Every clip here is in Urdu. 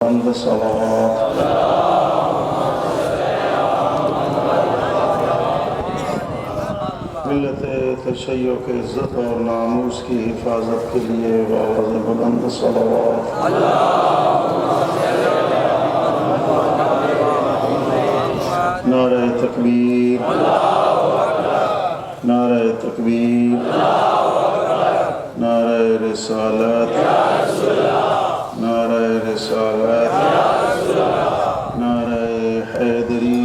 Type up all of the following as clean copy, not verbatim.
بلند صلوات ملت تشیع کے عزت اور ناموس کی حفاظت کے لیے بآواز بلند صلوات نعرہ تکبیر نعرہ تکبیر نعرہ رسالت نعرہ رسالت نعرہ حیدری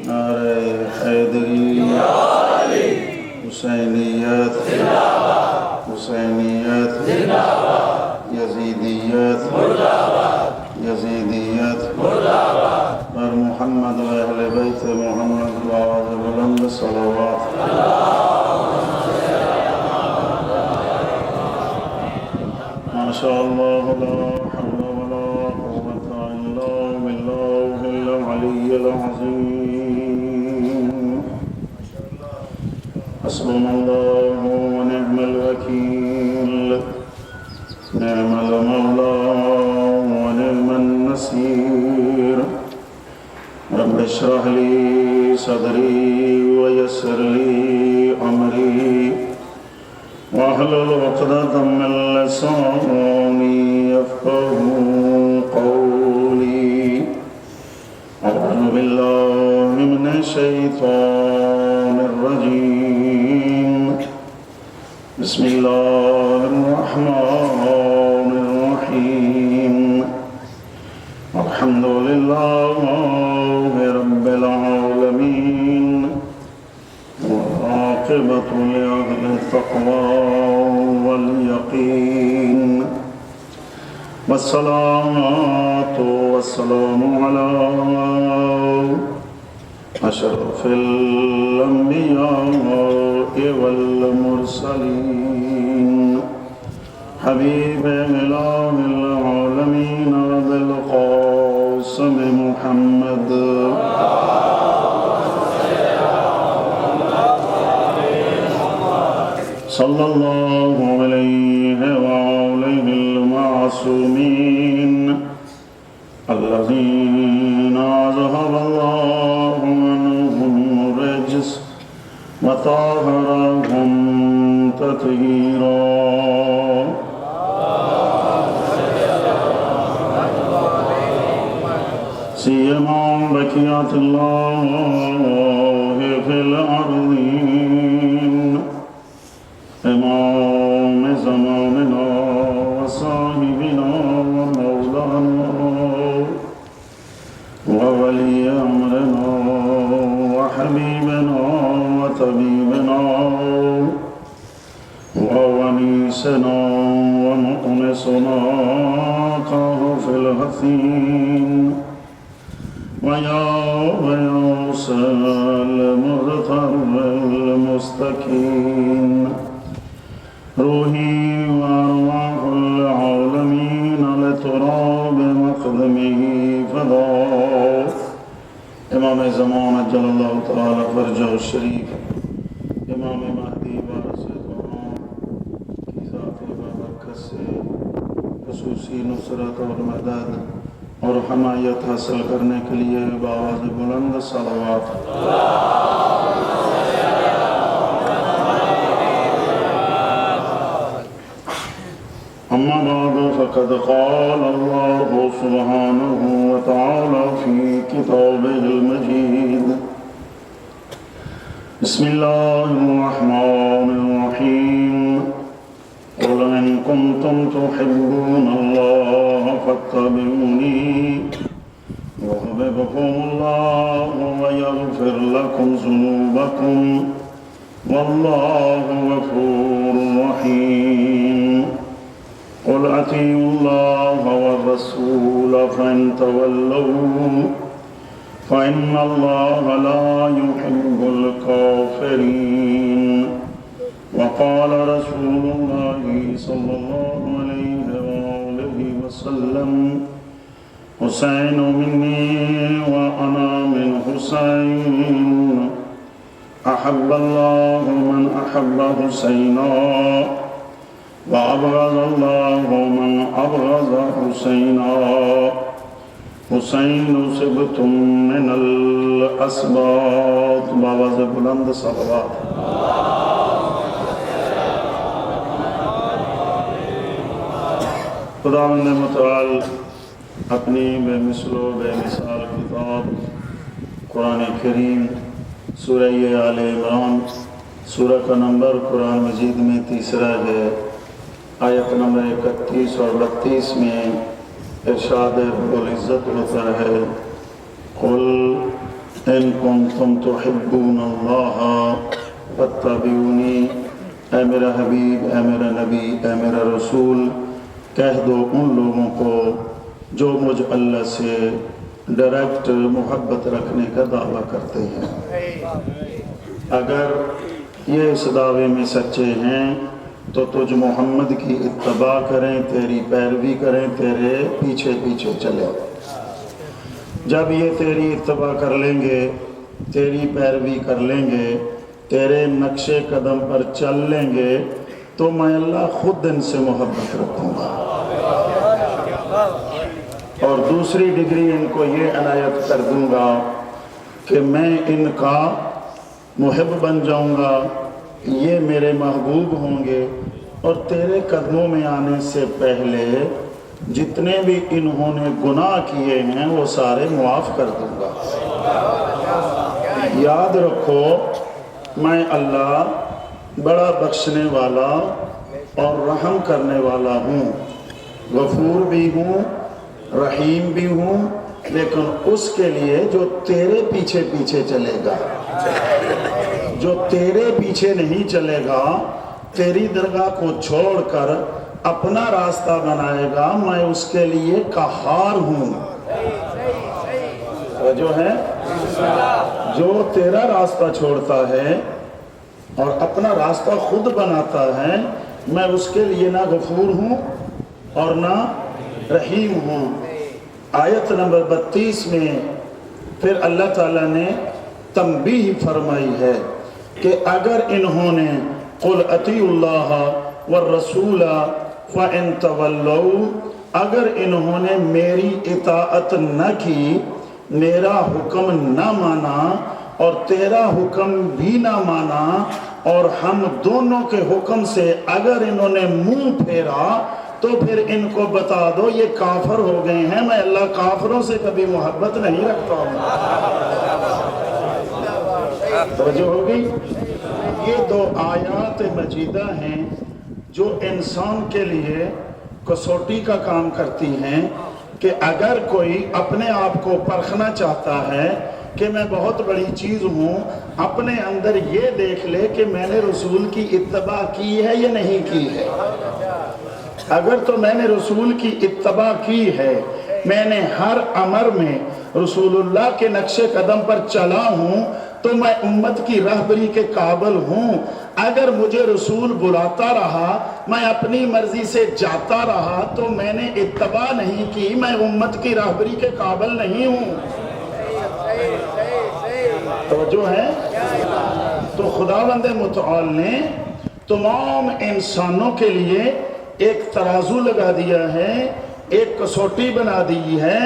نعرہ حیدری حسینیت حسینیت یزیدیت یزیدیت اور محمد و اہل بیت محمد و آواز بلند صلوات ماشاء اللہ لا حول ولا قوة الا باللہ العلی العظیم حسبنا اللہ ونعم الوکیل نعم المولا ونعم النصیر رب اشرح لی صدری ویسر لی امری واحلل عقدة من لساني يفقهوا قولي أعوذ بالله من الشيطان الرجيم بسم الله الرحمن الرحيم الحمد لله رب العالمين والعاقبة لأهل التقوى واليقين والصلاة والسلام على أشرف الأنبياء والمرسلين حبيب إله العالمين بالقاسم محمد صلى الله عليه وعليه المعصومين الذين أذهب الله عنهم الرجس وطهرهم تطهيرا سيما بقية الله في الأرضين امام زماننا وصاحبنا ومولانا وولي امرنا وحبيبنا وطبيبنا وونيسنا ومؤنسنا قاه في الحسين ويا غياث المضطر المستكين روحي وأرواح العالمين لتراب مقدمه فداء امام زمان اجل اللہ تعالی فرجہ الشریف امام مہدی وارث زمان کی ذات برکت سے خصوصی نصرت اور مدد اور حمایت حاصل کرنے کے لیے بآواز بلند صلوات أما بعد فقد قال الله سبحانه وتعالى في كتابه المجيد بسم الله الرحمن الرحيم قل إن كنتم تحبون الله فاتبعوني يحببكم الله ويغفر لكم ذنوبكم والله غفور رحيم قل أطيعوا الله والرسول فإن تولوا فإن الله لا يحب الكافرين وقال رسول الله صلى الله عليه وآله وسلم حسين مني وأنا من حسين أحب الله من أحب حسينا وأبغض الله من أبغض حسينا حسین سبتم من الاسباط باواز بلند صلوات خداوند متعال اپنی بے مثل و بے مثال کتاب قرآن کریم سورہ آل عمران سورہ کا نمبر قرآن مجید میں تیسرا ہے، آیت نمبر 31 اور 32 میں ارشاد رب العزت ہوتا ہے قل ان کنتم تحبون اللہ فاتبعونی، اے میرا حبیب، اے میرا نبی، اے میرا رسول، کہہ دو ان لوگوں کو جو مجھ اللہ سے ڈائریکٹ محبت رکھنے کا دعویٰ کرتے ہیں، اگر یہ اس دعوے میں سچے ہیں تو تجھ محمد کی اتباع کریں، تیری پیروی کریں، تیرے پیچھے پیچھے چلیں۔ جب یہ تیری اتباع کر لیں گے، تیری پیروی کر لیں گے، تیرے نقش قدم پر چل لیں گے تو میں اللہ خود ان سے محبت رکھوں گا، اور دوسری ڈگری ان کو یہ عنایت کر دوں گا کہ میں ان کا محب بن جاؤں گا، یہ میرے محبوب ہوں گے، اور تیرے قدموں میں آنے سے پہلے جتنے بھی انہوں نے گناہ کیے ہیں وہ سارے معاف کر دوں گا۔ یاد رکھو میں اللہ بڑا بخشنے والا اور رحم کرنے والا ہوں، غفور بھی ہوں، رحیم بھی ہوں، لیکن اس کے لیے جو تیرے پیچھے پیچھے چلے گا، جو تیرے پیچھے نہیں چلے گا، تیری درگاہ کو چھوڑ کر اپنا راستہ بنائے گا، میں اس کے لیے قہار ہوں۔ جو ہے جو تیرا راستہ چھوڑتا ہے اور اپنا راستہ خود بناتا ہے، میں اس کے لیے نہ غفور ہوں اور نہ رحیم ہوں۔ آیت نمبر 32 میں پھر اللہ تعالیٰ نے تنبیہ فرمائی ہے کہ اگر انہوں نے قل اطیعوا اللہ والرسول فإن تولوا، اگر انہوں نے میری اطاعت نہ کی، میرا حکم نہ مانا اور تیرا حکم بھی نہ مانا، اور ہم دونوں کے حکم سے اگر انہوں نے منہ پھیرا تو پھر ان کو بتا دو یہ کافر ہو گئے ہیں، میں اللہ کافروں سے کبھی محبت نہیں رکھتا ہوں۔ توجہ ہوگی؟ یہ دو آیات مجیدہ ہیں جو انسان کے لیے کسوٹی کا کام کرتی ہیں کہ اگر کوئی اپنے آپ کو پرکھنا چاہتا ہے کہ میں بہت بڑی چیز ہوں، اپنے اندر یہ دیکھ لے کہ میں نے رسول کی اتباع کی ہے یا نہیں کی ہے۔ اگر تو میں نے رسول کی اتباع کی ہے، میں نے ہر امر میں رسول اللہ کے نقش قدم پر چلا ہوں، تو میں امت کی رہبری کے قابل ہوں۔ اگر مجھے رسول بلاتا رہا، میں اپنی مرضی سے جاتا رہا، تو میں نے اتباع نہیں کی، میں امت کی رہبری کے قابل نہیں ہوں۔ توجہ ہے؟ تو خداوند متعال نے تمام انسانوں کے لیے ایک ترازو لگا دیا ہے، ایک کسوٹی بنا دی ہے،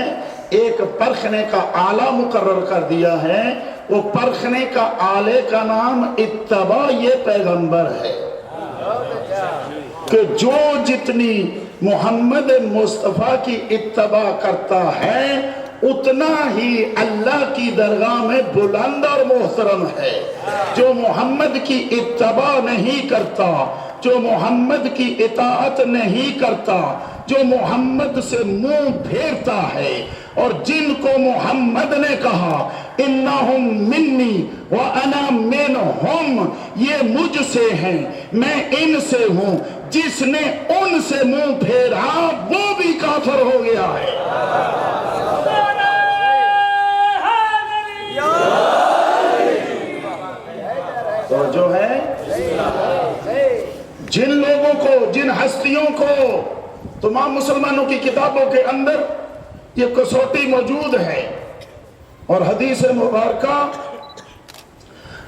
ایک پرکھنے کا آلہ مقرر کر دیا ہے۔ وہ پرکھنے کا آلے کا نام اتباع یہ پیغمبر ہے کہ جو جتنی محمد مصطفیٰ کی اتباع کرتا ہے اتنا ہی اللہ کی درگاہ میں بلند اور محترم ہے۔ جو محمد کی اتباع نہیں کرتا، جو محمد کی اطاعت نہیں کرتا، جو محمد سے منہ پھیرتا ہے، اور جن کو محمد نے کہا انہم منی وانا منہم، یہ مجھ سے ہیں میں ان سے ہوں، جس نے ان سے منہ پھیرا وہ بھی کافر ہو گیا ہے۔ تو جو ہے جن لوگوں کو، جن ہستیوں کو تمام مسلمانوں کی کتابوں کے اندر یہ کسوٹی موجود ہے، اور حدیث مبارکہ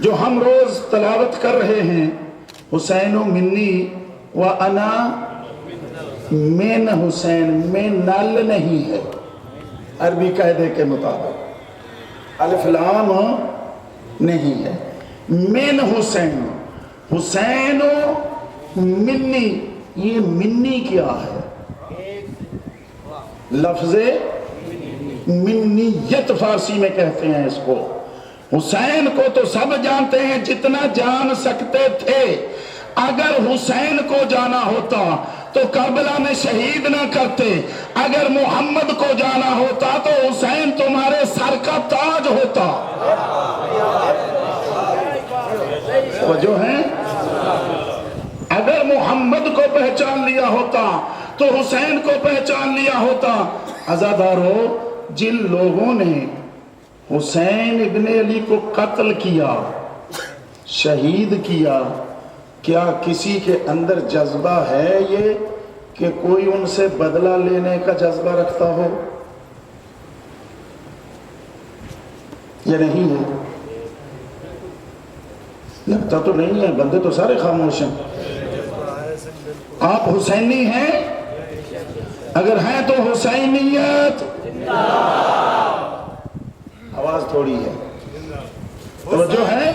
جو ہم روز تلاوت کر رہے ہیں، حسین منی وانا من حسین، من نل نہیں ہے عربی قاعدے کے مطابق، الف لام نہیں ہے، من حسین، حسین منی، یہ منی کیا ہے؟ لفظ منیت فارسی میں کہتے ہیں اس کو۔ حسین کو تو سب جانتے ہیں جتنا جان سکتے تھے، اگر حسین کو جانا ہوتا تو کربلا میں شہید نہ کرتے، اگر محمد کو جانا ہوتا تو حسین تمہارے سر کا تاج ہوتا۔ جو ہے اگر محمد کو پہچان لیا ہوتا تو حسین کو پہچان لیا ہوتا۔ عزادارو، جن لوگوں نے حسین ابن علی کو قتل کیا، شہید کیا، کیا کسی کے اندر جذبہ ہے یہ کہ کوئی ان سے بدلہ لینے کا جذبہ رکھتا ہو؟ یہ نہیں ہے، لگتا تو نہیں ہے، بندے تو سارے خاموش ہیں۔ آپ حسینی ہیں؟ اگر ہیں تو حسینیت آواز تھوڑی ہے، توجہ ہے؟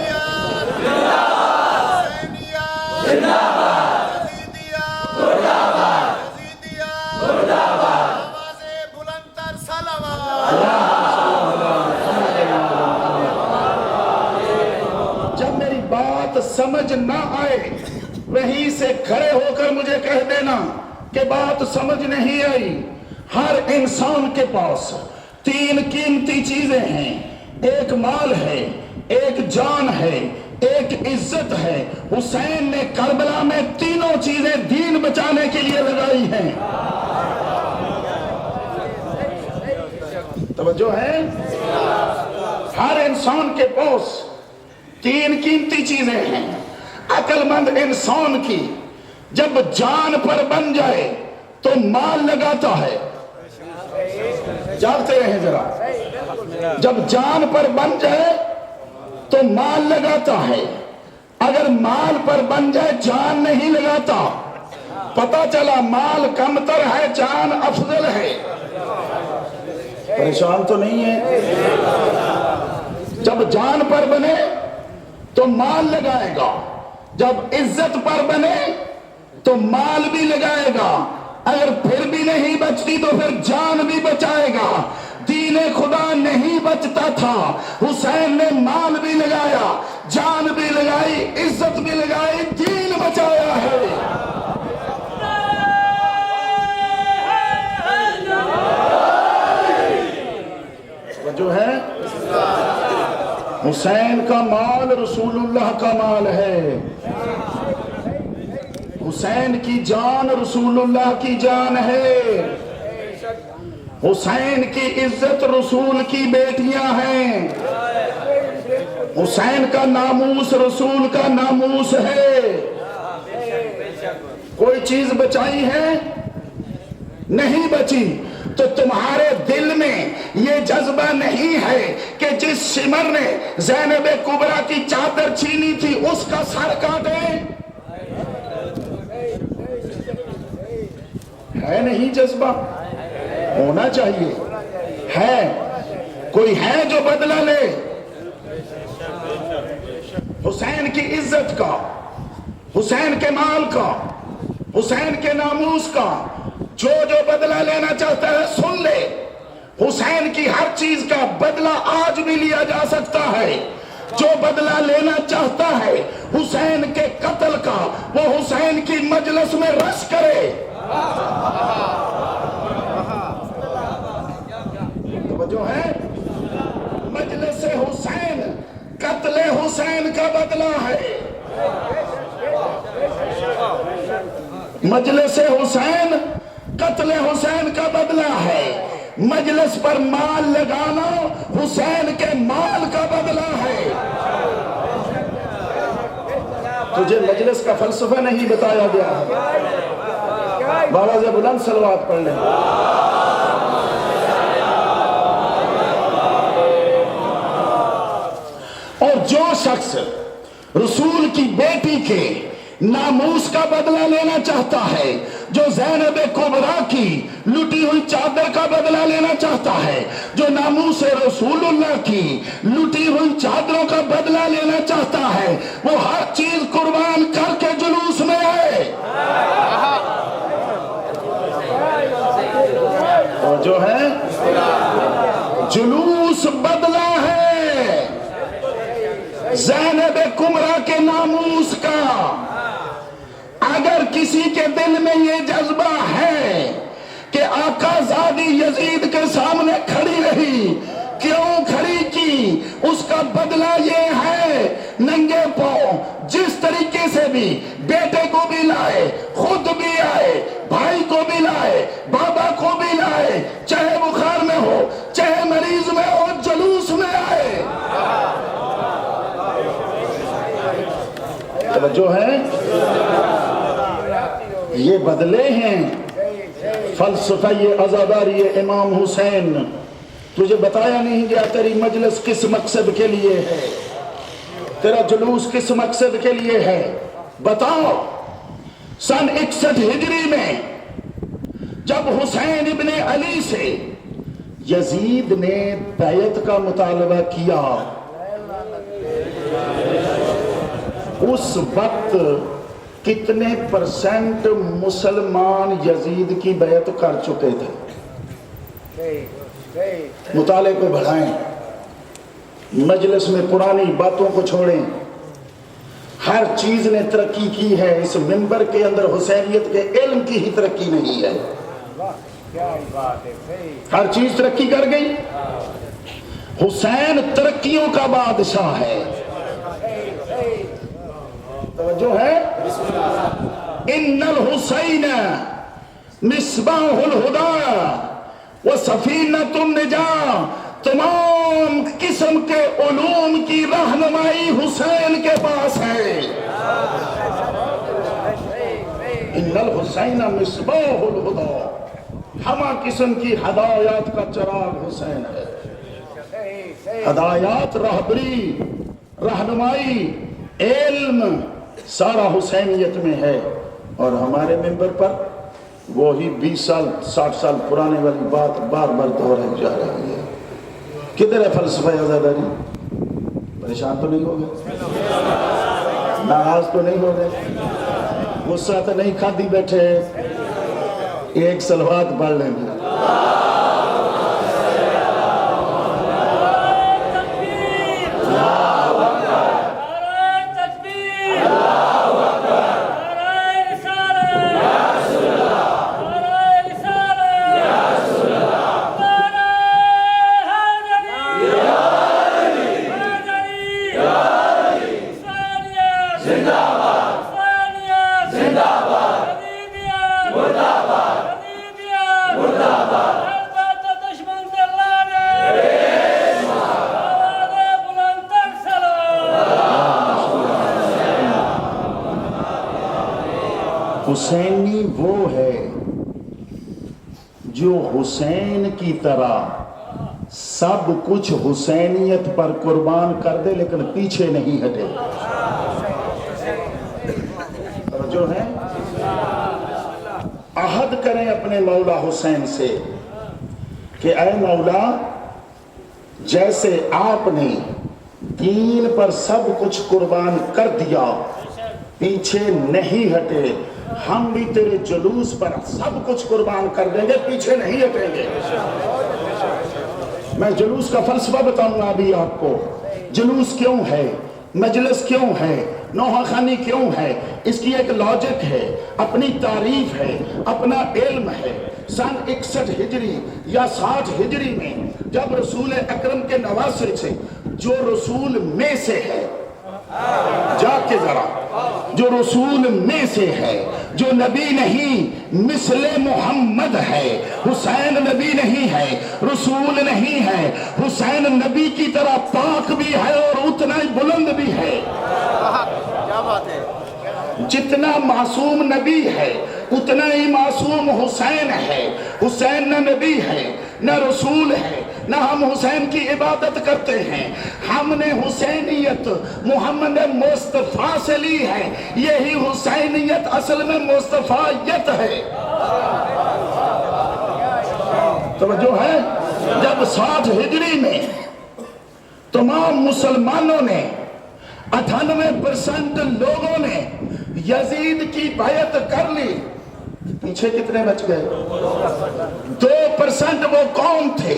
جب میری بات سمجھ نہ آئے وہیں سے کھڑے ہو کر مجھے کہہ دینا کہ بات سمجھ نہیں آئی۔ ہر انسان کے پاس تین قیمتی چیزیں ہیں، ایک مال ہے، ایک جان ہے، ایک عزت ہے۔ حسین نے کربلا میں تینوں چیزیں دین بچانے کے لیے لگائی ہیں۔ توجہ ہے؟ ہر انسان کے پاس تین قیمتی چیزیں ہیں۔ عقل مند انسان کی جب جان پر بن جائے تو مال لگاتا ہے۔ جاگتے رہیں ذرا، جب جان پر بن جائے تو مال لگاتا ہے، اگر مال پر بن جائے جان نہیں لگاتا۔ پتا چلا مال کمتر ہے، جان افضل ہے۔ پریشان تو نہیں ہے؟ جب جان پر بنے تو مال لگائے گا، جب عزت پر بنے تو مال بھی لگائے گا، اگر پھر بھی نہیں بچتی تو پھر جان بھی بچائے گا۔ دین خدا نہیں بچتا تھا، حسین نے مال بھی لگایا، جان بھی لگائی، عزت بھی لگائی، دین بچایا ہے۔ جو ہے حسین کا مال رسول اللہ کا مال ہے، حسین کی جان رسول اللہ کی جان ہے، حسین کی عزت رسول کی بیٹیاں ہیں، حسین کا ناموس رسول کا ناموس ہے۔ کوئی چیز بچائی ہے؟ نہیں بچی۔ تو تمہارے دل میں یہ جذبہ نہیں ہے کہ جس شمر نے زینب کبریٰ کی چادر چھینی تھی اس کا سر کاٹے؟ ہے نہیں جذبہ؟ ہونا چاہیے۔ ہے کوئی ہے جو بدلہ لے حسین کی عزت کا، حسین کے مال کا، حسین کے ناموس کا؟ جو بدلہ لینا چاہتا ہے سن لے، حسین کی ہر چیز کا بدلہ آج بھی لیا جا سکتا ہے۔ جو بدلہ لینا چاہتا ہے حسین کے قتل کا، وہ حسین کی مجلس میں رش کرے۔ جو ہے مجلس حسین قتل حسین کا بدلہ ہے، مجلس حسین قتل حسین کا بدلہ ہے، مجلس پر مال لگانا حسین کے مال کا بدلہ ہے۔ تجھے مجلس کا فلسفہ نہیں بتایا گیا، بابا سے بلند صلوات پڑھ لیں۔ اور جو شخص رسول کی بیٹی کے ناموس کا بدلہ لینا چاہتا ہے جو زینب کبریٰ کی لٹی ہوئی چادر کا بدلہ لینا چاہتا ہے، جو ناموس رسول اللہ کی لٹی ہوئی چادروں کا بدلہ لینا چاہتا ہے، وہ ہر چیز قربان کر کے جلوس میں آئے۔ اور جو ہے جلوس بدلا ہے زینب کبریٰ کے ناموس کا۔ اگر کسی کے دل میں یہ جذبہ ہے کہ آقا زادی یزید کے سامنے کھڑی رہی، کیوں کھڑی کی؟ اس کا بدلہ یہ ہے ننگے پاؤں جس طریقے سے بھی بیٹے کو بھی لائے، خود بھی آئے، بھائی کو بھی لائے، بابا کو بھی لائے، چاہے بخار میں ہو چاہے مریض میں ہو، جلوس میں آئے۔ توجہ ہے؟ یہ بدلے ہیں فلسفہ عزاداری امام حسین۔ تجھے بتایا نہیں گیا تیری مجلس کس مقصد کے لیے ہے، تیرا جلوس کس مقصد کے لیے ہے؟ بتاؤ۔ سن 61 ہجری میں جب حسین ابن علی سے یزید نے بیعت کا مطالبہ کیا، اس وقت کتنے پرسنٹ مسلمان یزید کی بیعت کر چکے تھے؟ مطالعے کو بڑھائیں، مجلس میں پرانی باتوں کو چھوڑیں۔ ہر چیز نے ترقی کی ہے، اس منبر کے اندر حسینیت کے علم کی ہی ترقی نہیں ہے۔ ہر چیز ترقی کر گئی۔ حسین ترقیوں کا بادشاہ ہے۔ توجہ ہے؟ ان الحسین مصباح الہدی وسفینۃ النجاۃ، تمام قسم کے علوم کی رہنمائی حسین کے پاس ہے۔ ان الحسین مصباح الہدی، ہمہ قسم کی ہدایات کا چراغ حسین ہے۔ ہدایات، رہبری، رہنمائی، علم سارا حسینیت میں ہے۔ اور ہمارے ممبر پر وہی 20 سال 60 سال پرانے والی بات بار بار دہرائی جا رہی ہے۔ کدھر ہے فلسفہ عزاداری؟ پریشان تو نہیں ہو گئے؟ ناراض تو نہیں ہو گئے؟ غصہ تو نہیں کھادی بیٹھے؟ ایک صلوات پڑھ لیں گے۔ حسینی وہ ہے جو حسین کی طرح سب کچھ حسینیت پر قربان کر دے لیکن پیچھے نہیں ہٹے۔ جو ہے عہد کریں اپنے مولا حسین سے کہ اے مولا، جیسے آپ نے دین پر سب کچھ قربان کر دیا، پیچھے نہیں ہٹے، ہم بھی تیرے جلوس پر سب کچھ قربان کر دیں گے، پیچھے نہیں ہٹیں گے۔ میں جلوس کا فلسفہ بتاؤں گا ابھی آپ کو۔ جلوس کیوں ہے، مجلس کیوں ہے، نوحہ خوانی کیوں ہے، اس کی ایک لاجک ہے، اپنی تعریف ہے، اپنا علم ہے۔ سن 61 ہجری یا 60 ہجری میں جب رسول اکرم کے نواسے سے جو رسول میں سے ہے، جا کے ذرا، جو رسول میں سے ہے، جو نبی نہیں مثل محمد ہے، حسین نبی نہیں ہے، رسول نہیں ہے، حسین نبی کی طرح پاک بھی ہے اور اتنا ہی بلند بھی ہے۔ کیا بات ہے؟ جتنا معصوم نبی ہے اتنا ہی معصوم حسین ہے۔ حسین نہ نبی ہے، نہ رسول ہے، نہ ہم حسین کی عبادت کرتے ہیں، ہم نے حسینیت محمد مصطفیٰ سے لی ہے، یہی حسینیت اصل میں مصطفیٰیت ہے۔ توجہ ہے؟ جب 60 ہجری میں تمام مسلمانوں نے 98% لوگوں نے یزید کی بیعت کر لی، پیچھے کتنے بچ گئے؟ 2% وہ قوم تھے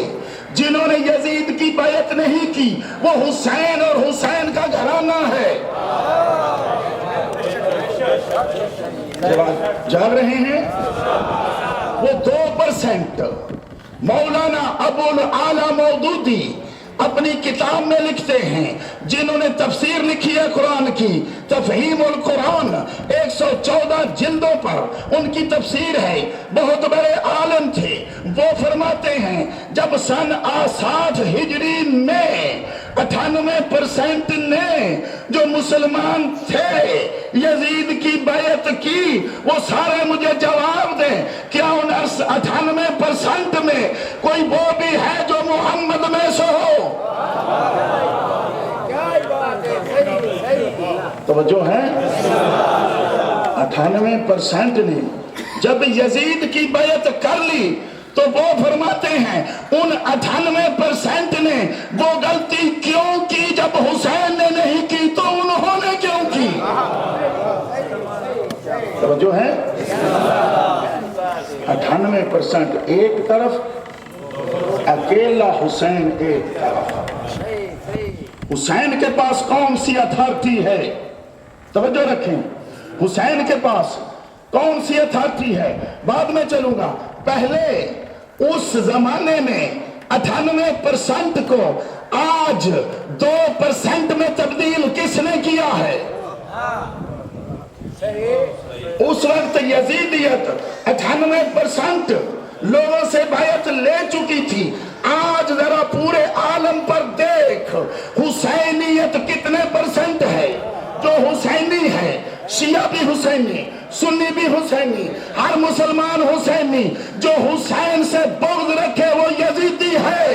جنہوں نے یزید کی بیعت نہیں کی، وہ حسین اور حسین کا گھرانہ ہے۔ جاگ رہے ہیں؟ وہ 2%۔ مولانا ابو العالی مودودی اپنی کتاب میں لکھتے ہیں، جنہوں نے تفسیر لکھی ہے قرآن کی، تفہیم القرآن 114 جلدوں پر ان کی تفسیر ہے، بہت بڑے عالم تھے۔ وہ فرماتے ہیں جب سن 60 ہجری میں 98% نے جو مسلمان تھے یزید کی بیعت کی، وہ سارے مجھے جواب دیں، کیا ان 98% میں کوئی وہ بھی ہے جو محمد میں سے ہو؟ توجہ ہے؟ 98% نے جب یزید کی بیعت کر لی تو وہ فرماتے ہیں ان 98% نے وہ غلطی کیوں کی جب حسین نے نہیں کی تو انہوں نے کیوں کی؟ توجہ ہے؟ 98% ایک طرف، اکیلا حسین ایک طرف۔ حسین کے پاس کون سی اتھارٹی ہے؟ توجہ رکھیں، حسین کے پاس کون سی اتھارٹی ہے؟ بعد میں چلوں گا، پہلے اس زمانے میں 98% کو آج 2% میں تبدیل کس نے کیا ہے؟ اس وقت یزیدیت 98% لوگوں سے بیعت لے چکی تھی، آج ذرا پورے عالم پر دیکھ حسینیت کتنے % ہے؟ جو حسینی ہے، شیعہ بھی حسینی، سنی بھی حسینی، ہر مسلمان حسینی، جو حسین سے بغض رکھے وہ یزیدی ہے۔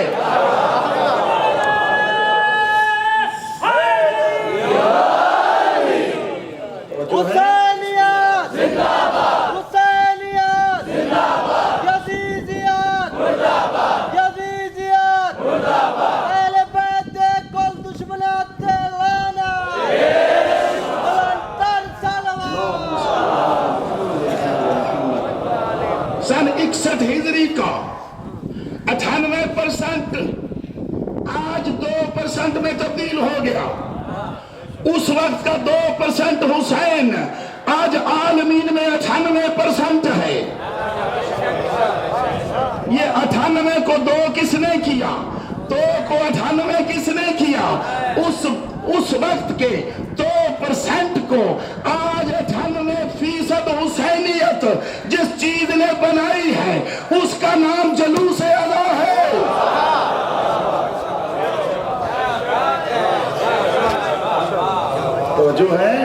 حسینیت زندہ باد، حسینیت زندہ باد، یزیدیت مردہ باد، یزیدیت مردہ باد، اہل بیت دے کل دشمنات دے لانا، بلندتر صلوات۔ سن 61 ہجری کا 98% آج 2% میں تبدیل ہو گیا۔ اس وقت کا 2% حسین آج عالمین میں 98% ہے۔ یہ 98 کو 2 کس نے کیا؟ 2 کو 98 کس نے کیا؟ اس وقت کے 2% کو آج 98% حسینیت جس چیز نے بنائی ہے اس کا نام جلوس اعلیٰ ہے۔ تو جو ہے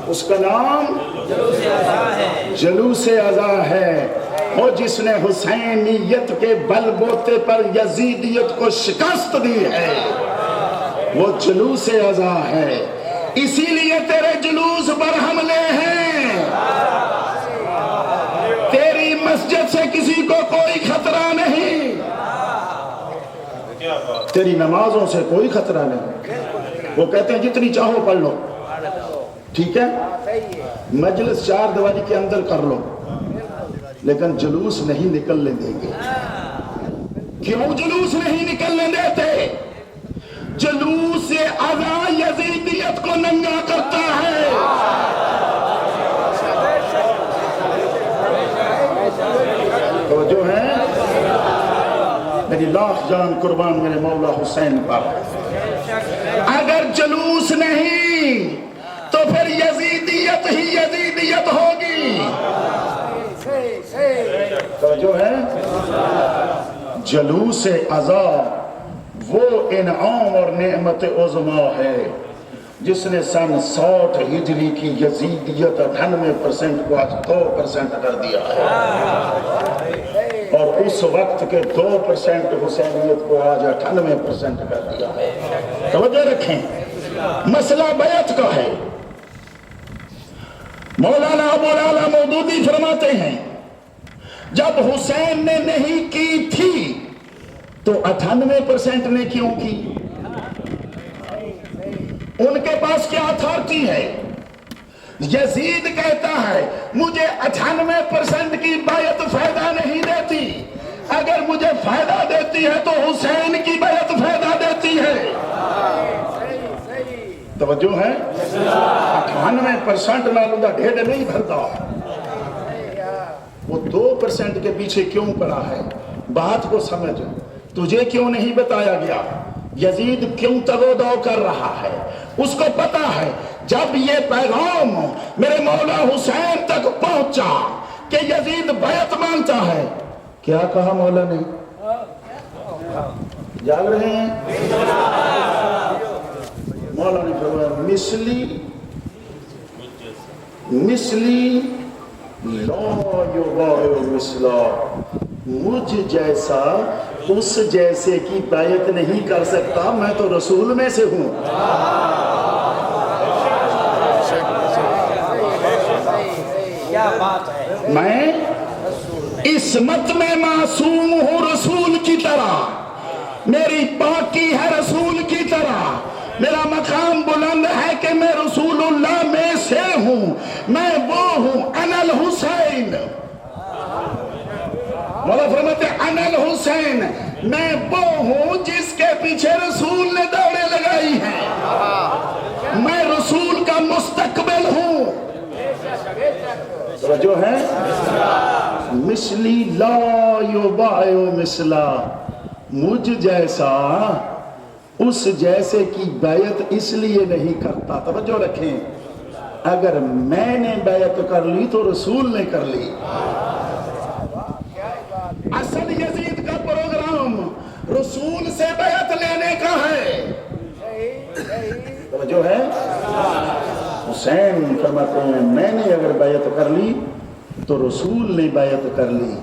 اس کا نام جلوس اعلیٰ ہے، وہ جس نے حسینیت کے بل بوتے پر یزیدیت کو شکست دی ہے، وہ جلوس اعلیٰ ہے۔ اسی لیے تیرے جلوس پر حملے ہیں، تیری مسجد سے کسی کو کوئی خطرہ نہیں، تیری نمازوں سے کوئی خطرہ نہیں۔ وہ کہتے ہیں جتنی چاہو پڑھ لو، ٹھیک ہے، مجلس 4 دیواری کے اندر کر لو، لیکن جلوس نہیں نکلنے دیں گے۔ کیوں جلوس نہیں نکلنے دیتے؟ جلوس اعلیٰ یزیدیت کو ننگا کرتا ہے۔ تو جو ہے میری لاکھ جان قربان میرے مولا حسین پر، اگر جلوس نہیں تو پھر یزیدیت ہی یزیدیت ہوگی۔ تو جو ہے جلوس عزا وہ انعام اور نعمت عظمیٰ ہے، جس نے سن 60 ہجری کی یزیدیت 98% کو آج 2% کر دیا ہے، اور اس وقت کے 2% حسینیت کو آج 98% کر دیا ہے۔ توجہ رکھیں، مسئلہ بیعت کا ہے۔ مولانا ابو العالیٰ مودودی فرماتے ہیں جب حسین نے نہیں کی تھی تو 98% نے کیوں کی؟ ان کے پاس کیا اتھارٹی ہے؟ یزید کہتا ہے مجھے 98% کی بیعت فائدہ نہیں دیتی، اگر مجھے فائدہ دیتی ہے تو حسین کی بیعت فائدہ دیتی ہے۔ توجہ ہے، 98% نالوں دا ڈھیڈ نہیں بھرتا، وہ 2% کے پیچھے کیوں پڑا ہے؟ بات کو سمجھ، تجھے کیوں نہیں بتایا گیا؟ یزید کیوں تغودو کر رہا ہے؟ اس کو پتا ہے جب یہ پیغام میرے مولا حسین تک پہنچا کہ یزید بیعت مانگتا ہے، کیا کہا مولا نے؟ جاگ رہے ہیں؟ مولا نے فرمایا مثلی لا یبایع مثلا، مجھ جیسا اس جیسے کی بیعت نہیں کر سکتا، میں تو رسول میں سے ہوں۔ کیا بات ہے، میں عصمت میں معصوم ہوں رسول کی طرح، میری پاکی ہے رسول کی طرح، میرا مقام بلند ہے کہ میں رسول اللہ میں سے ہوں، میں وہ ہوں انا الحسین۔ مولا فرماتے انا الحسین، میں وہ ہوں جس کے پیچھے رسول نے دوڑیں لگائی ہیں، میں رسول کا مستقبل ہوں۔ توجہ ہے، مثلی لا یبایع مثلا، مجھ جیسا اس جیسے کی بیعت اس لیے نہیں کرتا۔ توجہ رکھیں، اگر میں نے بیعت کر لی تو رسول نے کر لی۔ اصل یزید کا پروگرام رسول سے بیعت لینے کا ہے۔ توجہ ہے، حسین فرماتے ہیں میں نے اگر بیعت کر لی تو رسول نے بیعت کر لی،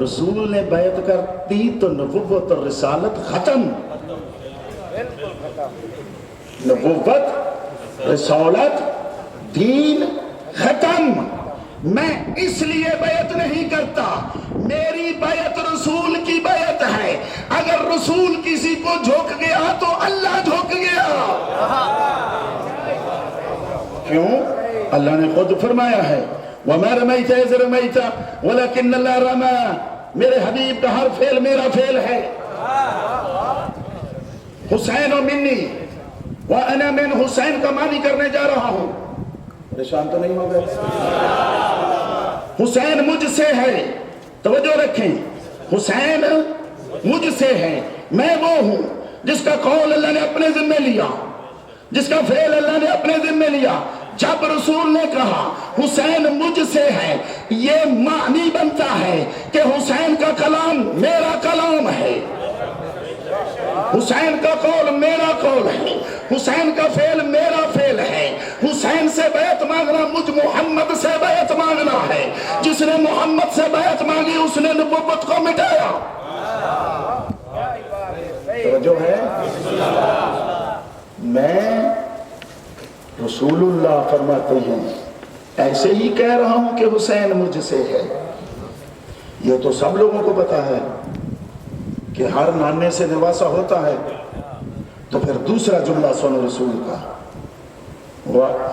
رسول نے بیعت کرتی تو نبوت اور رسالت ختم، نبوت رسالت دین ختم۔ میں اس لیے بیعت نہیں کرتا، میری بیعت رسول کی بیعت ہے، اگر رسول کسی کو جھوک گیا تو اللہ جھوک گیا۔ کیوں؟ اللہ نے خود فرمایا ہے وَمَا رَمَيْتَ إِذْ رَمَيْتَ وَلَكِنَّ اللَّهَ رَمَى، میرے حبیب کا ہر فعل میرا فعل ہے۔ حسین و منی وَأَنَا مِنْ، حسین کا معنی کرنے جا رہا ہوں، پریشان تو نہیں ہو گئے؟ حسین مجھ سے ہے، توجہ رکھیں، حسین مجھ سے ہے، میں وہ ہوں جس کا قول اللہ نے اپنے ذمہ لیا، جس کا فعل اللہ نے اپنے ذمہ لیا۔ جب رسول نے کہا حسین مجھ سے ہے، یہ معنی بنتا ہے کہ حسین کا کلام میرا کلام ہے، حسین کا قول میرا قول ہے، حسین کا فعل میرا فعل ہے۔ حسین سے بیعت مانگنا مجھ محمد سے بیعت مانگنا ہے، جس نے محمد سے بیعت مانگی اس نے نبوت کو مٹایا۔ توجہ ہے، میں رسول اللہ فرماتے ہیں ایسے ہی کہہ رہا ہوں کہ حسین مجھ سے ہے، یہ تو سب لوگوں کو پتا ہے کہ ہر نانے سے نواسا ہوتا ہے۔ تو پھر دوسرا جملہ سنو رسول کا،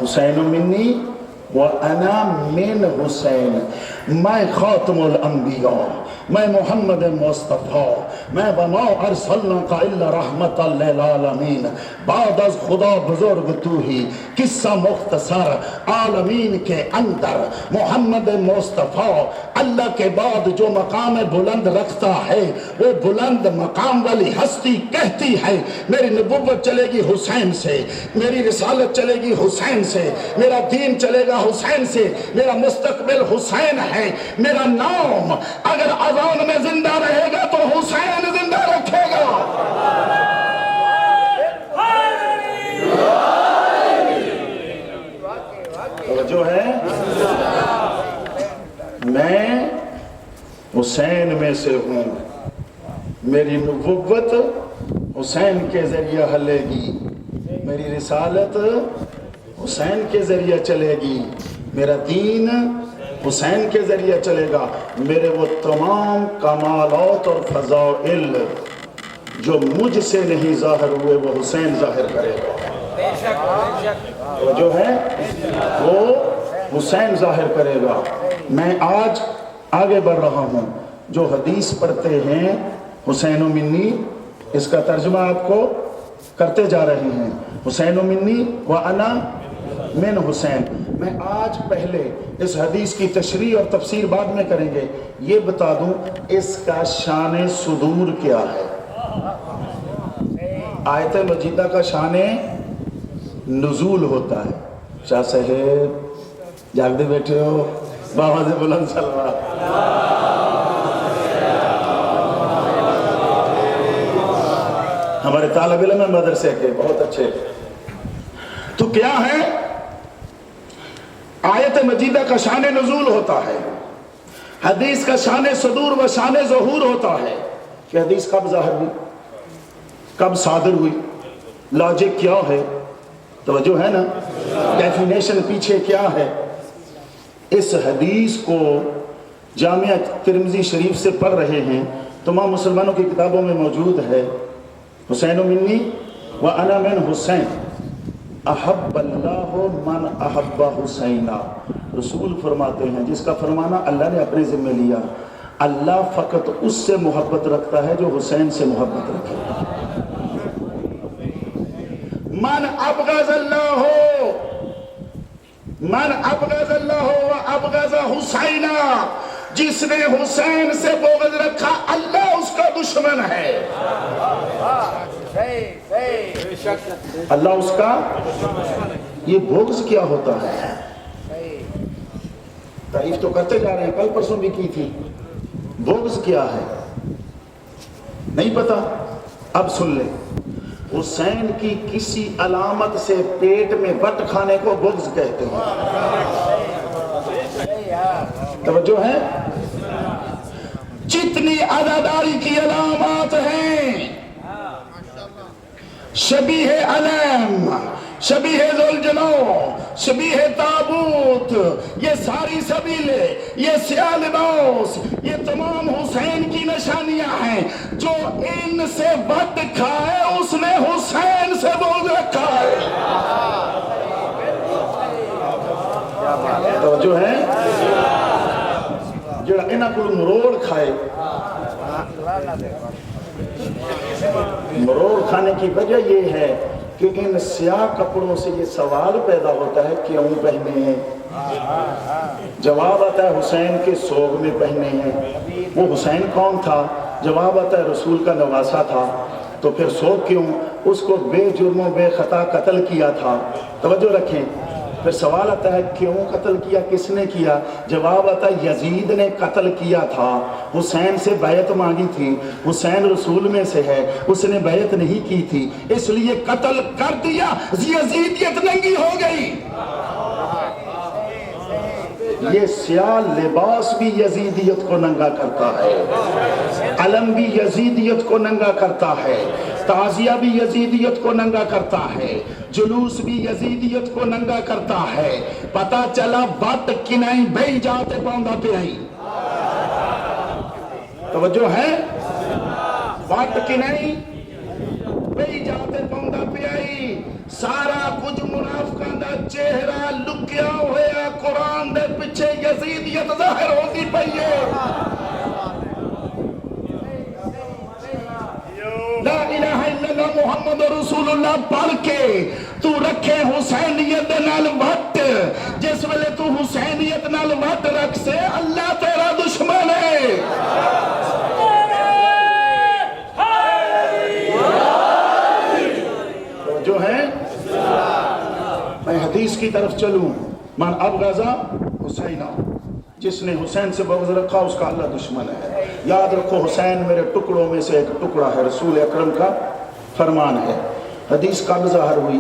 حسین منی وَأَنَا مِنْ حسین، میں خاتم الانبیاء، میں محمد مصطفیٰ، میں وَمَا أَرْسَلْنَاكَ إِلَّا رَحْمَةً لِلْعَالَمِينَ، بعد از خدا بزرگ تو ہی، قصہ مختصر، عالمین کے اندر محمد مصطفیٰ اللہ کے بعد جو مقام بلند رکھتا ہے، وہ بلند مقام والی ہستی کہتی ہے میری نبوت چلے گی حسین سے، میری رسالت چلے گی حسین سے، میرا دین چلے گا حسین سے، میرا مستقبل حسین ہے، میرا نام اگر اذان میں زندہ رہے گا تو حسین زندہ رکھے گا۔ حسین میں سے ہوں، میری نبوت حسین کے ذریعہ ہلے گی، میری رسالت حسین کے ذریعہ چلے گی، میرا دین حسین کے ذریعہ چلے گا، میرے وہ تمام کمالات اور فضائل جو مجھ سے نہیں ظاہر ہوئے وہ حسین ظاہر کرے گا، وہ جو ہے وہ حسین ظاہر کرے گا۔ میں آج آگے بڑھ رہا ہوں، جو حدیث پڑھتے ہیں حسین منی، اس کا ترجمہ آپ کو کرتے جا رہے ہیں، حسین منی وانا من حسین۔ میں آج پہلے اس حدیث کی تشریح اور تفسیر بعد میں کریں گے، یہ بتا دوں اس کا شان صدور کیا ہے۔ آیت مجیدہ کا شان نزول ہوتا ہے۔ شاہ صاحب جاگتے بیٹھے ہو، بابا سے بلند سلوات۔ ہمارے طالب علم ہیں مدرسے کے بہت اچھے، تو کیا ہے آیت مجیدہ کا شان نزول ہوتا ہے، حدیث کا شان صدور و شان ظہور ہوتا ہے کہ حدیث کب ظاہر ہوئی، کب صادر ہوئی، لاجک کیا ہے، توجہ ہے نا، ڈیفینیشن پیچھے کیا ہے۔ اس حدیث کو جامعہ ترمذی شریف سے پڑھ رہے ہیں، تمام مسلمانوں کی کتابوں میں موجود ہے، حسین منی وانا من حسین احب اللہ من احب حسینہ۔ رسول فرماتے ہیں جس کا فرمانا اللہ نے اپنے ذمہ لیا، اللہ فقط اس سے محبت رکھتا ہے جو حسین سے محبت رکھے۔ من ابغض اللہ و ابغض حسینہ، جس نے حسین سے بغض رکھا اللہ اس کا دشمن ہے، اللہ اس کا۔ یہ بغض کیا ہوتا ہے؟ تعریف تو کرتے جا رہے ہیں، کل پرسوں بھی کی تھی، بغض کیا ہے نہیں پتا؟ اب سن لیں، حسین کی کسی علامت سے پیٹ میں وٹ کھانے کو بغض کہتے ہیں، توجہ ہے؟ جتنی عزاداری کی علامات ہیں، شبیہ علم، شبیہ ذوالجلو، شبیہ تابوت، یہ ساری سبیلیں، یہ سیاہ لباس، یہ تمام حسین کی نشانیاں ہیں۔ جو ان سے وٹ کھائے اس نے حسین سے بغض رکھا ہے، توجہ ہے؟ جڑا انہاں کو مروڑ کھائے، مروڑ کھانے کی وجہ یہ ہے کہ ان سیاہ کپڑوں سے یہ سوال پیدا ہوتا ہے کیوں پہنے ہیں؟ جواب آتا ہے حسین کے سوگ میں پہنے ہیں۔ وہ حسین کون تھا؟ جواب آتا ہے رسول کا نواسا تھا، تو پھر سوگ کیوں؟ اس کو بے جرم و بے خطا قتل کیا تھا، توجہ رکھیں۔ پھر سوال آتا ہے کیوں قتل کیا، کس نے کیا؟ جواب آتا ہے یزید نے قتل کیا تھا، حسین سے بیعت مانگی تھی، حسین رسول میں سے ہے، اس نے بیعت نہیں کی تھی، اس لیے قتل کر دیا، یزیدیت ننگی ہو گئی۔ یہ سیاہ لباس بھی یزیدیت کو ننگا کرتا ہے، علم بھی یزیدیت کو ننگا کرتا ہے، تعزیہ بھی یزیدیت کو ننگا کرتا ہے، جلوس بھی یزیدیت کو ننگا کرتا ہے۔ پتہ چلا بات کی نہیں بھئی جاتے پاؤندا پہ آئی، توجہ ہے؟ بات کی نہیں بھئی جاتے پاؤندا پہ آئی، سارا کچھ منافقاں دا چہرہ لکیا ہویا قرآن دے پیچھے یزیدیت ظاہر ہوتی پئی ہے۔ لا الہ الا اللہ محمد رسول اللہ پڑھ کے تو رکھے حسینیت نال وٹ، جس ویلے تو حسینیت نال وٹ رکھ سے اللہ تیرا دشمن ہے۔ جو ہے میں حدیث کی طرف چلوں، من ابغض حسینہ، جس نے حسین سے بغض رکھا اس کا اللہ دشمن ہے۔ یاد رکھو حسین میرے ٹکڑوں میں سے ایک ٹکڑا ہے، رسول اکرم کا فرمان ہے۔ حدیث کب ظاہر ہوئی،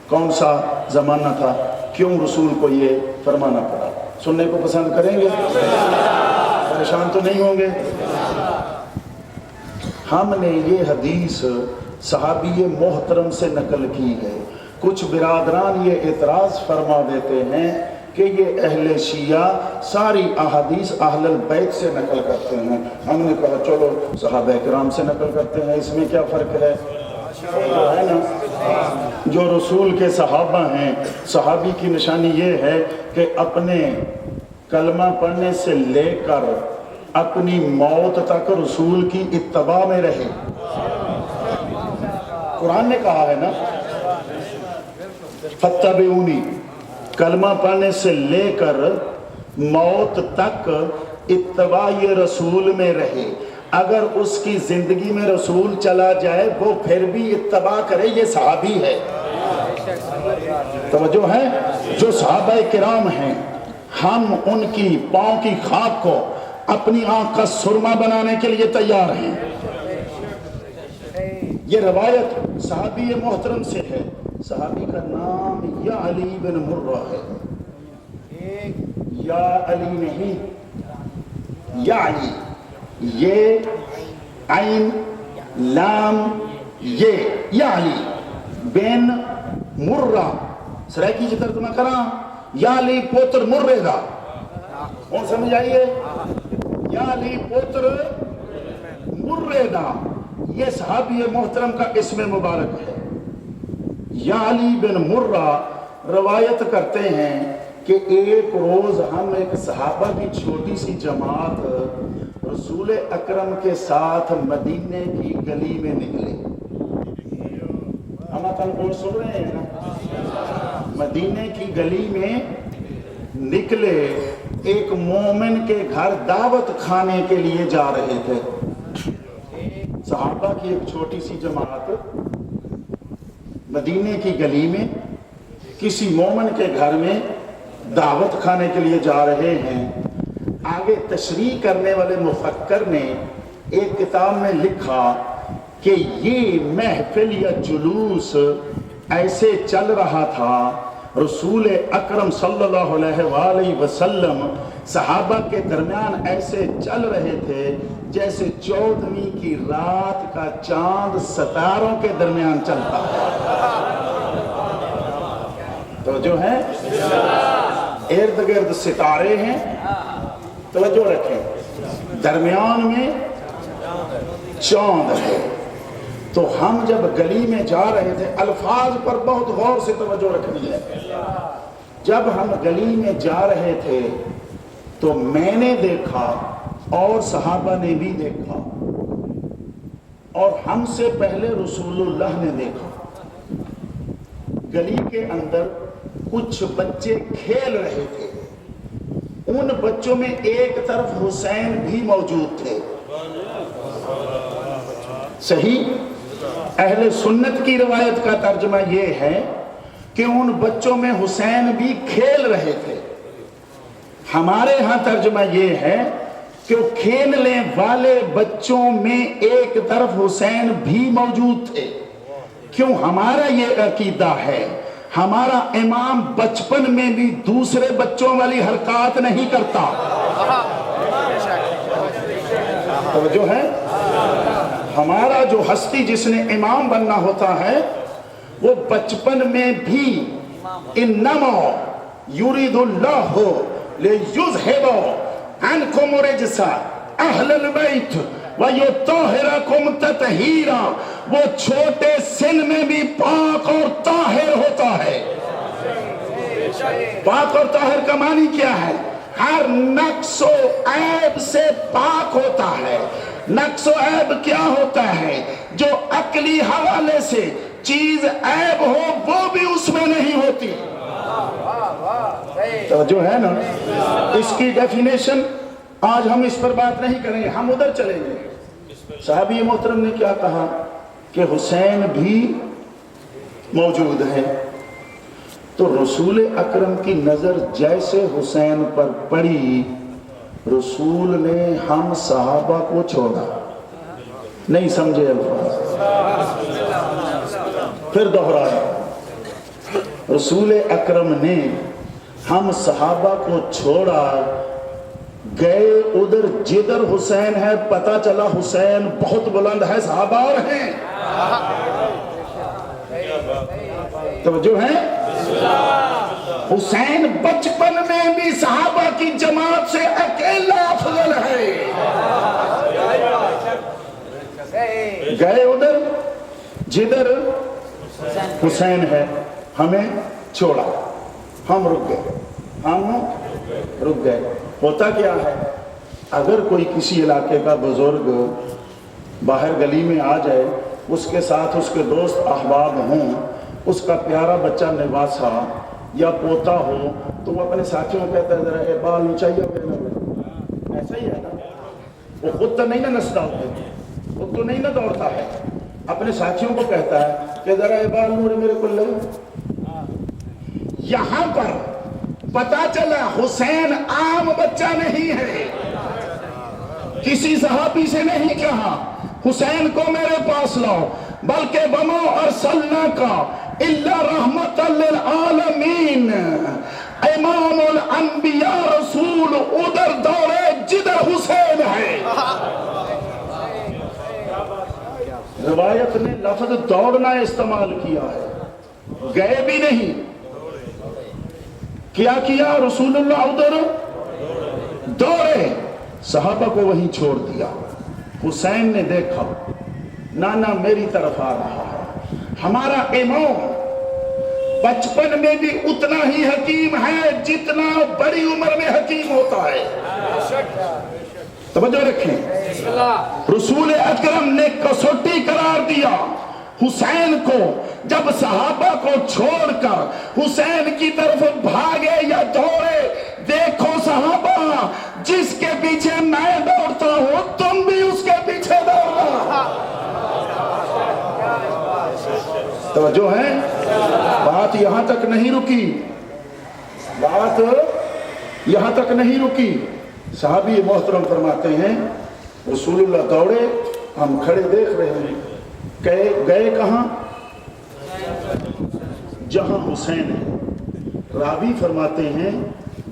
کون سا زمانہ تھا، کیوں رسول کو یہ فرمانا پڑا؟ سننے کو پسند کریں گے؟ پریشان تو نہیں ہوں گے؟ ہم نے یہ حدیث صحابی محترم سے نقل کی ہے. کچھ برادران یہ اعتراض فرما دیتے ہیں کہ یہ اہل شیعہ ساری احادیث اہل البیت سے نقل کرتے ہیں. ہم نے کہا چلو صحابہ کرام سے نقل کرتے ہیں، اس میں کیا فرق ہے؟ جو ہے نا، جو رسول کے صحابہ ہیں، صحابی کی نشانی یہ ہے کہ اپنے کلمہ پڑھنے سے لے کر اپنی موت تک رسول کی اتباع میں رہے. قرآن نے کہا ہے نا فَاتَّبِعُونِی، کلمہ پڑھنے سے لے کر موت تک اتباع رسول میں رہے. اگر اس کی زندگی میں رسول چلا جائے وہ پھر بھی اتباع کرے، یہ صحابی ہے. توجہ ہے؟ جو صحابہ کرام ہیں ہم ان کی پاؤں کی خاک کو اپنی آنکھ کا سرما بنانے کے لیے تیار ہیں. یہ روایت صحابی محترم سے ہے. صحابی کا نام یا علی بن مرہ ہے. یا علی نہیں، یا علی، یہ عین لام یہ یا علی بن مرہ سرائکی جی ترجمہ کراں یا علی پوتر مرے دا. کون سمجھ آئیے؟ یا علی پوتر مرے دا، یہ صحابی محترم کا اسم مبارک ہے. یا علی بن مرہ روایت کرتے ہیں کہ ایک روز ہم ایک صحابہ کی چھوٹی سی جماعت رسول اکرم کے ساتھ مدینے کی گلی میں نکلے. ہم کون سن رہے ہیں نا؟ مدینے کی گلی میں نکلے، ایک مومن کے گھر دعوت کھانے کے لیے جا رہے تھے. صحابہ کی ایک چھوٹی سی جماعت مدینے کی گلی میں کسی مومن کے گھر میں دعوت کھانے کے لیے جا رہے ہیں. آگے تشریح کرنے والے مفکر نے ایک کتاب میں لکھا کہ یہ محفل یا جلوس ایسے چل رہا تھا، رسول اکرم صلی اللہ علیہ وآلہ وسلم صحابہ کے درمیان ایسے چل رہے تھے جیسے 14ویں کی رات کا چاند ستاروں کے درمیان چلتا ہے. تو جو ہے ارد گرد ستارے ہیں، توجہ رکھیں، درمیان میں چاند ہے. تو ہم جب گلی میں جا رہے تھے، الفاظ پر بہت غور سے توجہ رکھنی ہے. جب ہم گلی میں جا رہے تھے تو میں نے دیکھا اور صحابہ نے بھی دیکھا، اور ہم سے پہلے رسول اللہ نے دیکھا. گلی کے اندر کچھ بچے کھیل رہے تھے. ان بچوں میں ایک طرف حسین بھی موجود تھے. صحیح؟ اہل سنت کی روایت کا ترجمہ یہ ہے کہ ان بچوں میں حسین بھی کھیل رہے تھے. ہمارے ہاں ترجمہ یہ ہے کہ کھیلنے والے بچوں میں ایک طرف حسین بھی موجود تھے. کیوں؟ ہمارا یہ عقیدہ ہے، ہمارا امام بچپن میں بھی دوسرے بچوں والی حرکات نہیں کرتا. توجہ ہے؟ ہمارا جو ہستی جس نے امام بننا ہوتا ہے وہ بچپن میں بھی انما یرید اللہ لیذھب عنکم الرجس اہل البیت ویطہرکم تطہیرا، وہ چھوٹے سن میں بھی پاک اور طاہر ہوتا ہے. پاک اور طاہر کا معنی کیا ہے؟ ہر نقص و عیب سے پاک ہوتا ہے. نقص و عیب کیا ہوتا ہے؟ جو عقلی حوالے سے چیز عیب ہو وہ بھی اس میں نہیں ہوتی. تو جو ہے نا، اس کی ڈیفینیشن آج ہم اس پر بات نہیں کریں گے، ہم ادھر چلیں گے. صحابی محترم نے کیا کہا کہ حسین بھی موجود ہے. تو رسول اکرم کی نظر جیسے حسین پر پڑی، رسول نے ہم صحابہ کو چھوڑا. نہیں سمجھے الفاظ؟ پھر دوہرایا. رسول اکرم نے ہم صحابہ کو چھوڑا، گئے ادھر جدھر حسین ہے، پتا چلا حسین بہت بلند ہے، صحابہ اور ہیں، توجہ ہے، حسین بچپن میں بھی صحابہ کی جماعت سے اکیلا افضل ہے، گئے ادھر جدھر حسین ہے، ہمیں چھوڑا، ہم رک گئے، ہوتا کیا ہے، اگر کوئی کسی علاقے کا بزرگ باہر گلی میں آ جائے، اس کے ساتھ اس کے دوست احباب ہوں، اس کا پیارا بچہ نواسا یا پوتا ہو، تو وہ اپنے ساتھیوں کو کہتا ہے ذرا اے بال اونچائی ہو، ایسا ہی ہے نا، وہ خود تو نہیں نہ نستا ہوتا، خود تو نہیں نہ دوڑتا ہے، اپنے ساتھیوں کو کہتا ہے کہ ذرا اے بال نور میرے کو لے۔ یہاں پر پتا چلا حسین عام بچہ نہیں ہے، کسی صحابی سے نہیں کہا حسین کو میرے پاس لاؤ، بلکہ وما ارسلناک الا رحمت للعالمین، امام الانبیاء رسول ادھر دوڑے جدھر حسین ہے۔ روایت نے لفظ دوڑنا استعمال کیا ہے، گئے بھی نہیں، کیا کیا رسول اللہ ادھر دوڑے، صحابہ کو وہیں چھوڑ دیا۔ حسین نے دیکھا نانا میری طرف آ رہا ہے، ہمارا امام بچپن میں بھی اتنا ہی حکیم ہے جتنا بڑی عمر میں حکیم ہوتا ہے، توجہ رکھیں، رسول اکرم نے کسوٹی قرار دیا حسین کو، جب صحابہ کو چھوڑ کر حسین کی طرف بھاگے یا دوڑے، دیکھو صحابہ جس کے پیچھے میں دوڑتا ہوں تم بھی اس کے پیچھے دوڑنا، توجہ ہے، بات یہاں تک نہیں رکی، بات یہاں تک نہیں رکی، صحابی محترم فرماتے ہیں رسول اللہ دوڑے، ہم کھڑے دیکھ رہے ہیں، گئے کہاں؟ جہاں حسین ہے، راوی فرماتے ہیں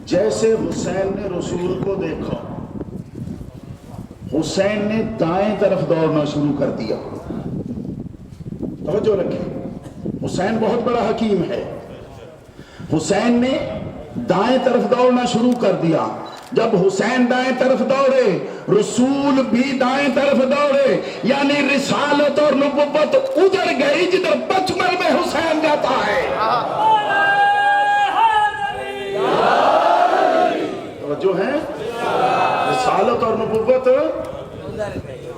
جیسے حسین نے رسول کو دیکھا، حسین نے دائیں طرف دوڑنا شروع کر دیا، توجہ رکھیں، حسین بہت بڑا حکیم ہے، حسین نے دائیں طرف دوڑنا شروع کر دیا، جب حسین دائیں طرف دوڑے رسول بھی دائیں طرف دوڑے، یعنی رسالت اور نبوت ادھر گئی جدھر بچپن میں حسین جاتا ہے، جو ہے رسالت اور نبوت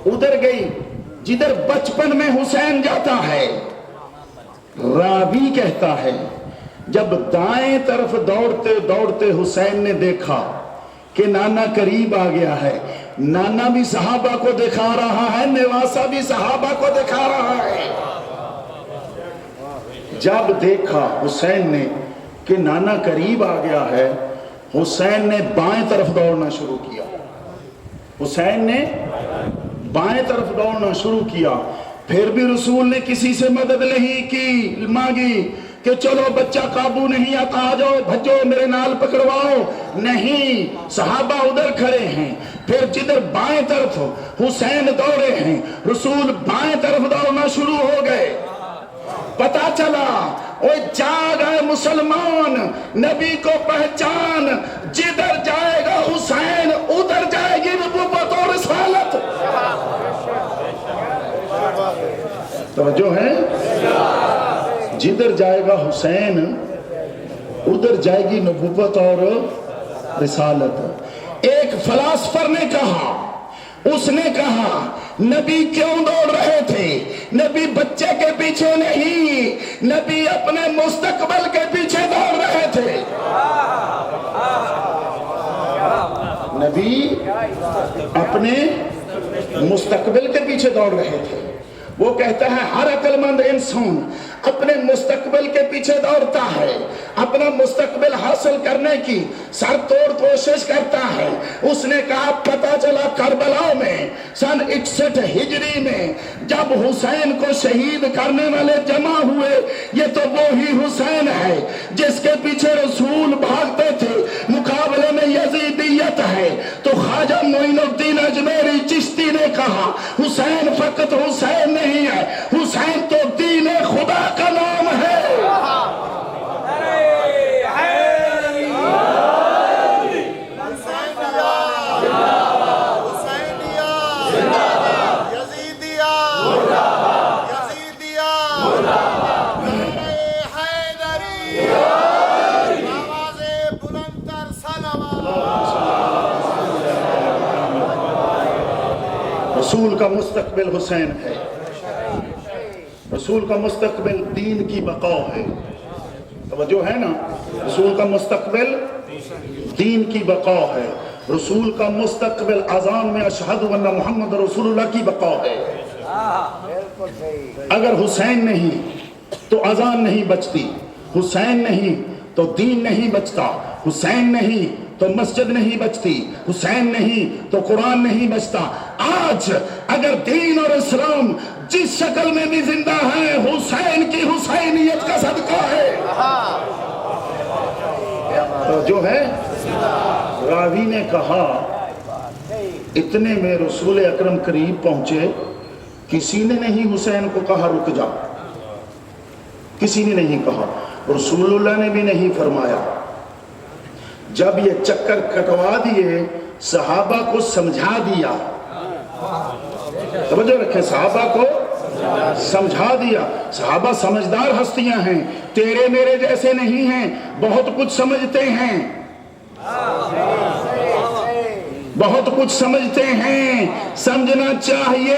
ادھر گئی جدھر بچپن میں حسین جاتا ہے۔ راوی کہتا ہے جب دائیں طرف دوڑتے دوڑتے حسین نے دیکھا کہ نانا قریب آ گیا ہے، نانا بھی صحابہ کو دکھا رہا ہے، نواسا بھی صحابہ کو دکھا رہا ہے، جب دیکھا حسین نے کہ نانا قریب آ گیا ہے، حسین نے بائیں طرف دوڑنا شروع کیا، حسین نے بائیں طرف دوڑنا شروع کیا، پھر بھی رسول نے کسی سے مدد نہیں کی، مانگی کہ چلو بچہ قابو نہیں آتا، آ جاؤ بھجو میرے نال پکڑواؤ، نہیں، صحابہ ادھر کھڑے ہیں، پھر جدھر بائیں طرف حسین دوڑے ہیں رسول بائیں طرف دوڑنا شروع ہو گئے، پتا چلا وہ جاگ ہے مسلمان، نبی کو پہچان، جدھر جائے گا حسین ادھر جائے گی نبوت اور رسالت، توجہ ہے، جدھر جائے گا حسین ادھر جائے گی نبوت اور رسالت۔ ایک فلاسفر نے کہا، اس نے کہا نبی کیوں دوڑ رہے تھے؟ نبی بچے کے پیچھے نہیں، نبی اپنے مستقبل کے پیچھے دوڑ رہے تھے، نبی اپنے مستقبل کے پیچھے دوڑ رہے تھے۔ وہ کہتا ہے ہر عقل مند انسان اپنے مستقبل کے پیچھے دوڑتا ہے، اپنا مستقبل حاصل کرنے کی سر توڑ کوشش کرتا ہے۔ اس نے کہا پتا چلا کربلا میں سن 61 ہجری میں جب حسین کو شہید کرنے والے جمع ہوئے، یہ تو وہی حسین ہے جس کے پیچھے رسول بھاگتے تھے، مقابلے مقابلے میں یزیدیت ہے تو خواجہ معین الدین اجمیری چشتی نے کہا حسین فقط حسین نہیں ہے، حسین تو دین خدا کا نام ہے۔ رسول کا مستقبل حسین ہے، رسول کا مستقبل دین کی بقا ہے، توجہ ہے نا، رسول کا مستقبل دین کی بقا ہے، رسول کا مستقبل اذان میں اشہد ان محمد رسول اللہ کی بقا ہے۔ اگر حسین نہیں تو اذان نہیں بچتی، حسین نہیں تو دین نہیں بچتا، حسین نہیں تو مسجد نہیں بچتی، حسین نہیں تو قرآن نہیں بچتا۔ آج اگر دین اور اسلام جس شکل میں بھی زندہ ہے حسین کی حسینیت کا صدقہ ہے۔ تو جو ہے راوی نے کہا اتنے میں رسول اکرم قریب پہنچے، کسی نے نہیں حسین کو کہا رک جا، کسی نے نہیں کہا، رسول اللہ نے بھی نہیں فرمایا۔ جب یہ چکر کٹوا دیے صحابہ کو سمجھا دیا، توجہ رکھیں، صحابہ کو سمجھا دیا۔ صحابہ سمجھدار ہستیاں ہیں، تیرے میرے جیسے نہیں ہیں، بہت کچھ سمجھتے ہیں، بہت کچھ سمجھتے ہیں، سمجھنا چاہیے،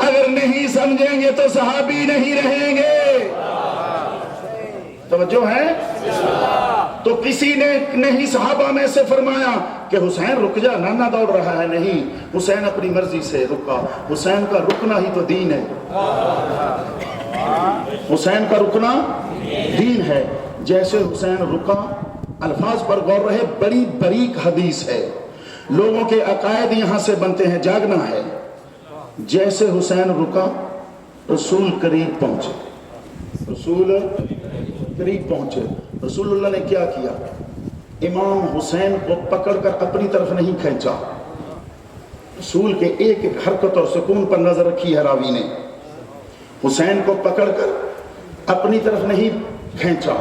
اگر نہیں سمجھیں گے تو صحابی نہیں رہیں گے۔ توجہ ہے؟ تو کسی نے نہیں صحابہ میں سے فرمایا کہ حسین رک جا، نانا دوڑ رہا ہے، نہیں، حسین اپنی مرضی سے رکا۔ حسین کا رکنا ہی تو دین ہے، حسین کا رکنا دین ہے۔ جیسے حسین رکا، الفاظ پر غور رہے، بڑی باریک حدیث ہے، لوگوں کے عقائد یہاں سے بنتے ہیں، جاگنا ہے۔ جیسے حسین رکا رسول قریب پہنچے، رسول قریب پہنچے، رسول اللہ نے کیا کیا؟ امام حسین کو پکڑ کر اپنی طرف نہیں کھینچا، رسول کے ایک ایک حرکت اور سکون پر نظر رکھی ہے راوی نے۔ حسین کو پکڑ کر اپنی طرف نہیں کھینچا۔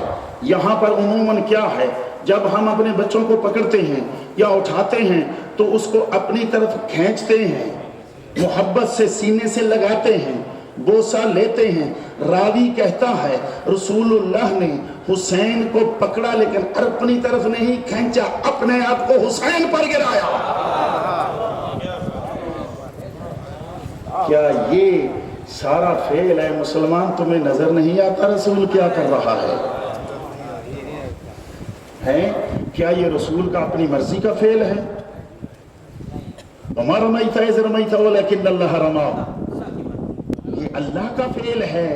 یہاں پر عموماً کیا ہے، جب ہم اپنے بچوں کو پکڑتے ہیں یا اٹھاتے ہیں تو اس کو اپنی طرف کھینچتے ہیں، محبت سے سینے سے لگاتے ہیں، بوسہ لیتے ہیں۔ راوی کہتا ہے رسول اللہ نے حسین کو پکڑا لیکن اپنی طرف نہیں کھینچا، اپنے آپ کو حسین پر گرایا۔ کیا یہ سارا فعل ہے مسلمان تمہیں نظر نہیں آتا رسول کیا کر رہا ہے؟ کیا یہ رسول کا اپنی مرضی کا فعل ہے؟ وَمَا رَمَيْتَ إِذْ رَمَيْتَ وَلَكِنَّ اللَّهَ رَمَى، یہ اللہ کا فعل ہے،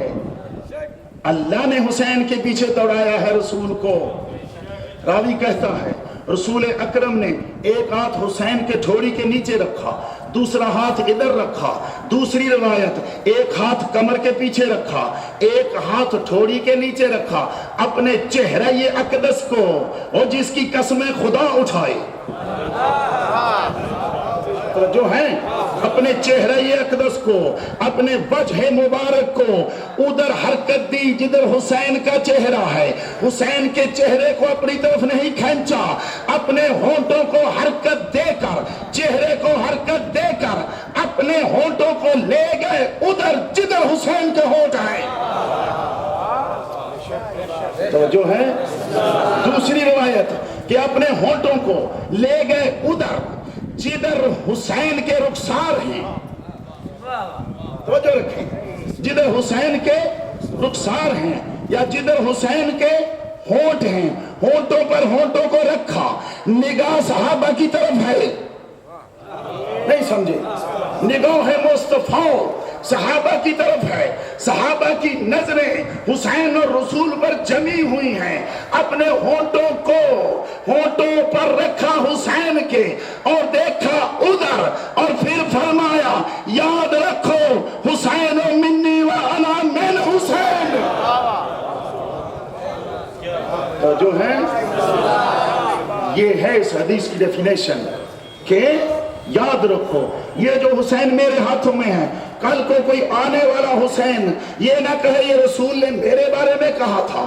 اللہ نے حسین کے پیچھے دوڑایا ہے رسول کو۔ راوی کہتا ہے رسول اکرم نے ایک ہاتھ حسین کے ٹھوڑی کے نیچے رکھا، دوسرا ہاتھ ادھر رکھا، دوسری روایت ایک ہاتھ کمر کے پیچھے رکھا، ایک ہاتھ ٹھوڑی کے نیچے رکھا، اپنے چہرہ اقدس کو اور جس کی قسمیں خدا اٹھائے، تو جو ہے اپنے چہرہ اقدس کو، اپنے وجہ مبارک کو ادھر حرکت دی جدھر حسین کا چہرہ ہے، حسین کے چہرے کو اپنی طرف نہیں کھینچا، اپنے ہونٹوں کو حرکت دے کر، چہرے کو حرکت دے کر اپنے ہونٹوں کو لے گئے ادھر جدھر حسین کے ہونٹ ہیں۔ تو جو ہے دوسری روایت کہ اپنے ہونٹوں کو لے گئے ادھر جدھر حسین کے رخسار ہیں، توجہ رکھیں، جدھر حسین کے رخسار ہیں یا جدھر حسین کے ہونٹ ہیں، ہونٹوں پر ہونٹوں کو رکھا، نگاہ صحابہ کی طرف ہے، نہیں سمجھے، نگاہ مصطفیٰ صحابہ کی طرف ہے، صحابہ کی نظریں حسین اور رسول پر جمی ہوئی ہیں، اپنے ہونٹوں کو ہونٹوں پر رکھا حسین کے اور دیکھا ادھر، اور پھر فرمایا یاد رکھو حسین منی و انا من حسین۔ تو جو ہے یہ ہے اس حدیث کی ڈیفینیشن کہ یاد رکھو یہ جو حسین میرے ہاتھوں میں ہے، کل کو کوئی آنے والا حسین یہ نہ کہے یہ رسول نے میرے بارے میں کہا تھا۔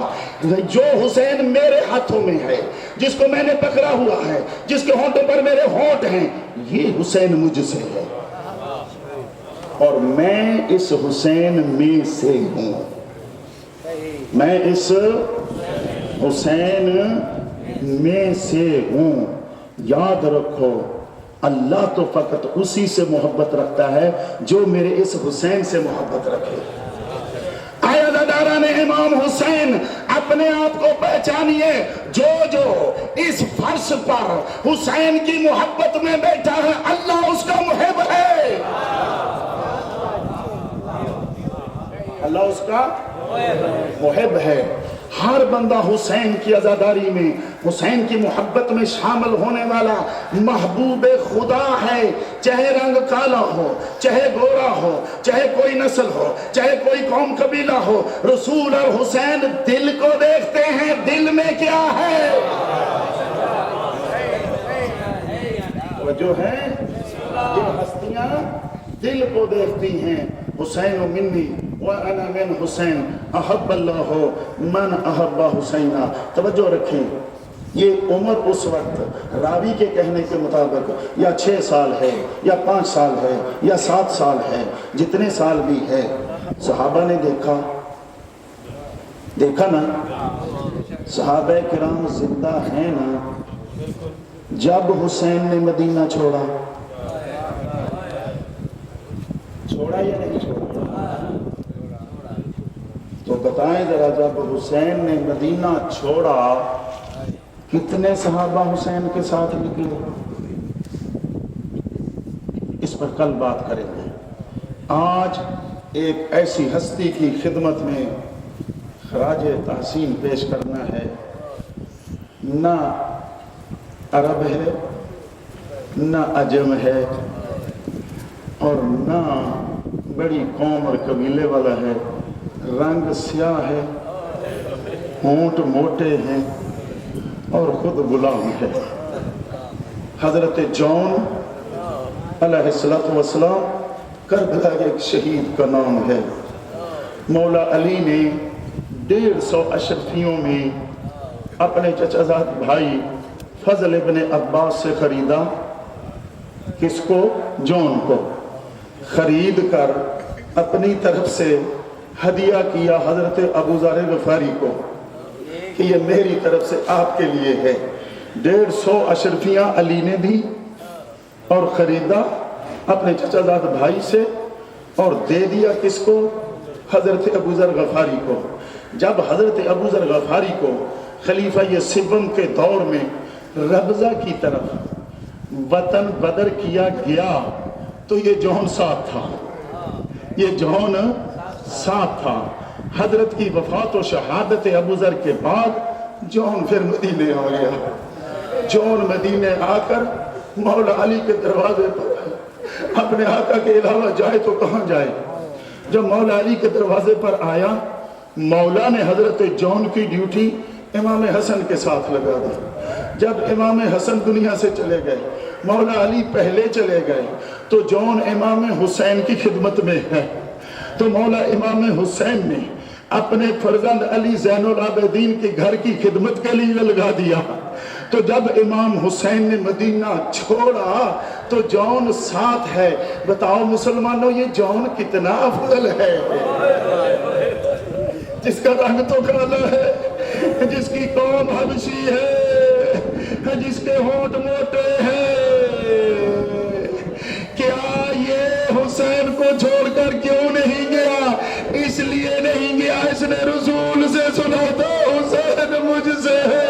جو حسین میرے ہاتھوں میں ہے، جس کو میں نے پکڑا ہوا ہے، جس کے ہونٹوں پر میرے ہونٹ ہیں، یہ حسین مجھ سے ہے اور میں اس حسین میں سے ہوں، میں اس حسین میں سے ہوں۔ یاد رکھو اللہ تو فقط اسی سے محبت رکھتا ہے جو میرے اس حسین سے محبت رکھے۔ اے عزاداران امام حسین، اپنے آپ کو پہچانیے، جو اس فرش پر حسین کی محبت میں بیٹھا ہے اللہ اس کا محب ہے، اللہ اس کا محب ہے۔ ہر بندہ حسین کی عزاداری میں، حسین کی محبت میں شامل ہونے والا محبوب خدا ہے، چاہے رنگ کالا ہو، چاہے گورا ہو، چاہے کوئی نسل ہو، چاہے کوئی قوم قبیلہ ہو۔ رسول اور حسین دل کو دیکھتے ہیں، دل میں کیا ہے وہ جو ہے، یہ ہستیاں دل کو دیکھتی ہیں۔ حسین منی وَأَنَا مِنْ حسین احب اللہ من احب حسینہ۔ توجہ رکھیں، یہ عمر اس وقت راوی کے کہنے کے مطابق یا 6 سال ہے یا 5 سال ہے یا 7 سال ہے، جتنے سال بھی ہے، صحابہ نے دیکھا نا، صحابہ کرام زندہ ہیں نا جب حسین نے مدینہ چھوڑا یا نہیں چھوڑا؟ تو بتائیں ذرا، جب حسین نے مدینہ چھوڑا کتنے صحابہ حسین کے ساتھ نکلے؟ اس پر کل بات کریں گے۔ آج ایک ایسی ہستی کی خدمت میں خراج تحسین پیش کرنا ہے، نہ عرب ہے نہ عجم ہے اور نہ بڑی قوم اور قبیلے والا ہے، رنگ سیاہ ہے، ہونٹ موٹے ہیں اور خود غلام ہے۔ حضرت جون علیہ السلام کربلا کے ایک شہید کا نام ہے۔ مولا علی نے 150 اشرفیوں میں اپنے چچا زاد بھائی فضل ابن عباس سے خریدا۔ کس کو؟ جون کو۔ خرید کر اپنی طرف سے ہدیہ کیا حضرت ابو ذر غفاری کو کہ یہ میری طرف سے آپ کے لیے ہے۔ 150 اشرفیاں علی نے دی اور خریدا اپنے چچا زاد بھائی سے اور دے دیا کس کو؟ حضرت ابو ذر غفاری کو۔ جب حضرت ابو ذر غفاری کو خلیفہ سوم کے دور میں ربضہ کی طرف وطن بدر کیا گیا تو یہ جون ساتھ تھا، یہ جون ساتھ تھا۔ حضرت کی وفات و شہادت ابو ذر کے بعد جون پھر مدینے آ گیا۔ جون مدینے آ کر مولا علی کے دروازے پر اپنے آقا کے علاوہ جائے تو کہاں جائے؟ جب مولا علی کے دروازے پر آیا، مولا نے حضرت جون کی ڈیوٹی امام حسن کے ساتھ لگا دی۔ جب امام حسن دنیا سے چلے گئے، مولا علی پہلے چلے گئے تو جون امام حسین کی خدمت میں ہے، تو مولا امام حسین نے اپنے فرزند علی زین العابدین کے گھر کی خدمت کے لیے لگا دیا۔ تو جب امام حسین نے مدینہ چھوڑا تو جون ساتھ ہے۔ بتاؤ مسلمانوں، یہ جون کتنا افضل ہے، جس کا رنگ تو کالا ہے، جس کی قوم حبشی ہے، جس کے ہونٹ موٹے ہیں۔ کیا یہ حسین کو چھوڑ کر کیوں نہیں گیا؟ اس لیے نہیں گیا، اس نے رسول سے سنا تو حسین مجھ سے ہے،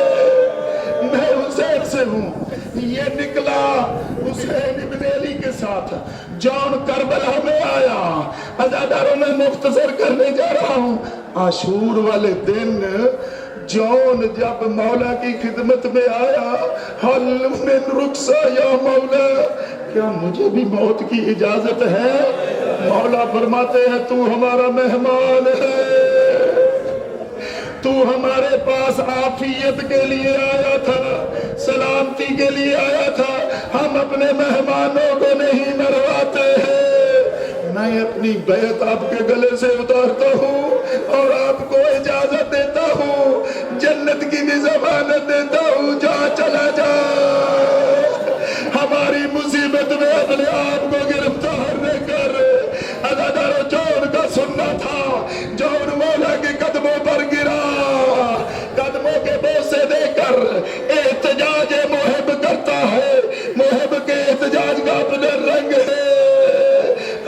میں حسین سے ہوں۔ یہ نکلا حسین ابن علی کے ساتھ، جون کربلا میں آیا۔ عزاداروں میں مختصر کرنے جا رہا ہوں۔ عاشور والے دن جون جب مولا کی خدمت میں آیا، حل من رخصہ یا مولا، کیا مجھے بھی موت کی اجازت ہے؟ مولا فرماتے ہیں تو ہمارا مہمان ہے، تو ہمارے پاس عافیت کے لیے آیا تھا، سلامتی کے لیے آیا تھا، ہم اپنے مہمانوں کو نہیں مرواتے ہیں۔ میں اپنی بیعت آپ کے گلے سے اتارتا ہوں اور آپ کو اجازت دیتا ہوں، جنت کی بھی ضمانت دیتا ہوں، جا چلا جا۔ ہماری مصیبت میں اپنے آپ کو گرفتار نہ کر۔ عزادارو جون کا سننا تھا، جون مولا کے قدموں پر گرا، قدموں کے بوسے دے کر احتجاج محب کرتا ہے۔ محب کے احتجاج کا اپنا رنگ ہے۔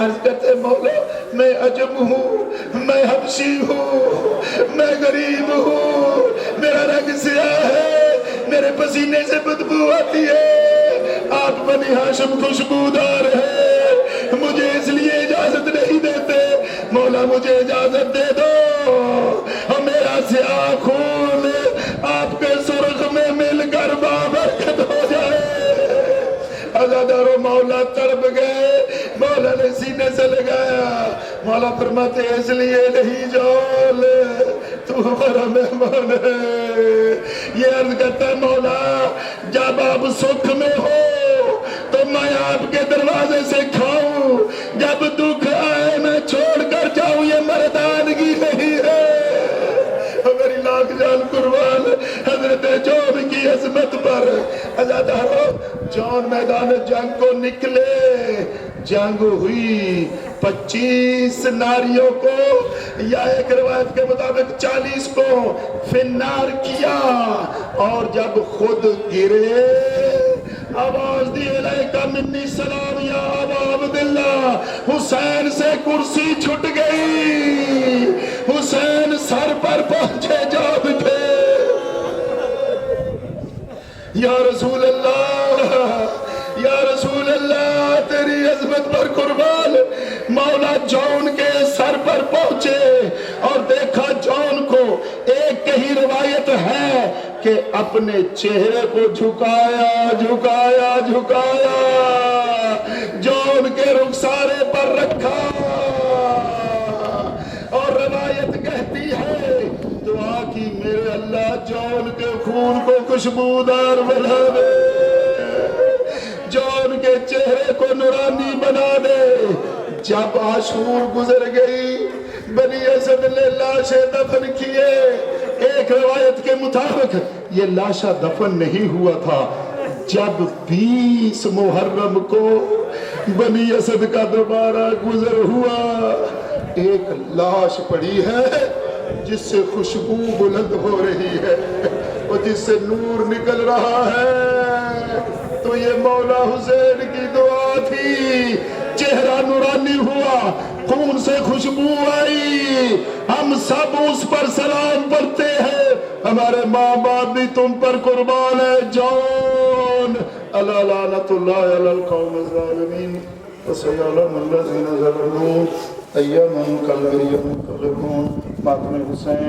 عرض کرتے مولا میں عجم ہوں، میں حبشی ہوں، میں غریب ہوں، میرا رنگ سیاہ ہے، میرے پسینے سے بدبو آتی ہے، آپ بنی ہاشم خوشبودار ہے، مجھے اس لیے اجازت نہیں دیتے، مولا مجھے اجازت دے دو اور میرا سیاہ خون آپ کے سرخ میں مل کر بابرکت ہو جائے۔ عزادارو مولا تڑپ گئے، مولا نے سینے سے لگایا، مولا فرماتے اس لیے نہیں جول، تو ہمارا مہمان ہے۔ یہ عرض کرتا ہے مولا جب آپ سکھ میں ہو تو میں آپ کے دروازے سے کھاؤں، جب دکھ آئے میں چھوڑ کر جاؤں، یہ مردانگی نہیں ہے۔ میری لاکھ جان قربان حضرت جون کی عظمت پر۔ عزادارو جون میدان جنگ کو نکلے، جنگ ہوئی، 25 ناریوں کو یا ایک روایت کے مطابق 40 کو فنار کیا، اور جب خود گرے آواز دی علیکہ منی سلام یا ابا عبداللہ، حسین سے کرسی چھٹ گئی، حسین سر پر پہنچے جا بٹھے۔ یا رسول اللہ، یا رسول اللہ تیری عظمت پر قربان۔ مولا جون کے سر پر پہنچے اور دیکھا جون کو، ایک کہی روایت ہے کہ اپنے چہرے کو جھکایا جھکایا جھکایا، جون کے رخسارے پر رکھا، اور روایت کہتی ہے دعا کی میرے اللہ جون کے خون کو خوشبودار بنا دے، جون کے چہرے کو نورانی بنا دے۔ جب عاشور گزر گئی، بنی اسد نے لاشیں دفن کیے۔ ایک روایت کے مطابق یہ لاشا دفن نہیں ہوا تھا، جب 20 محرم کو بنی اسد کا دوبارہ گزر ہوا، ایک لاش پڑی ہے جس سے خوشبو بلند ہو رہی ہے اور جس سے نور نکل رہا ہے، تو یہ مولا حسین کی دعا تھی۔ چہرہ نورانی ہوا، خون سے خوشبو آئی، ہم سب اس پر سلام پڑھتے ہیں، ہمارے ماں باپ بھی تم پر قربان ہے جون۔ الا لعنت اللہ علی القوم الظالمین وسیعلم الذین ظلموا ایما کالمریم کالمون۔ ماتم حسین